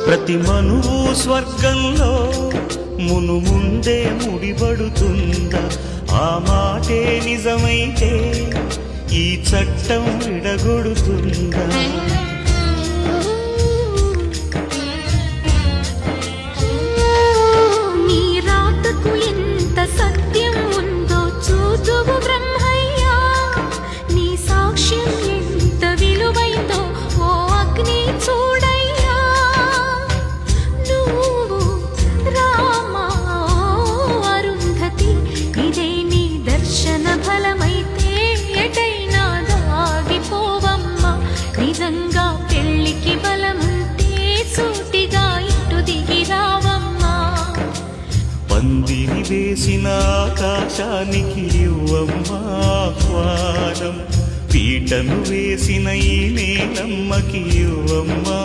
ప్రతి మనువు స్వర్గంలో ముందే ముడిపడుతుందా? ఆ మాటే నిజమైతే ఈ చట్టం విడగొడుతుందా? నీ రాతకు ఎంత సత్యం ఉందో చూదువు బ్రహ్మయ్యా, నీ సాక్ష్యం ఎంత విలువైందో ఓ అగ్ని చూడయ్యా. నువ్వు రామా అరుంధతి, ఇదే నీ దర్శన ఫలమైతే ఎటైనా దాగిపోవమ్మా. నిజంగా పెళ్లికి బలముంటే సూటిగా ఇటు దిగి రావమ్మా. పందిరి వేసిన ఆకాశానికి ఇవ్వమ్మా ఆహ్వానం, పీటను వేసిన ఈ నేలమ్మకి ఇవ్వమ్మా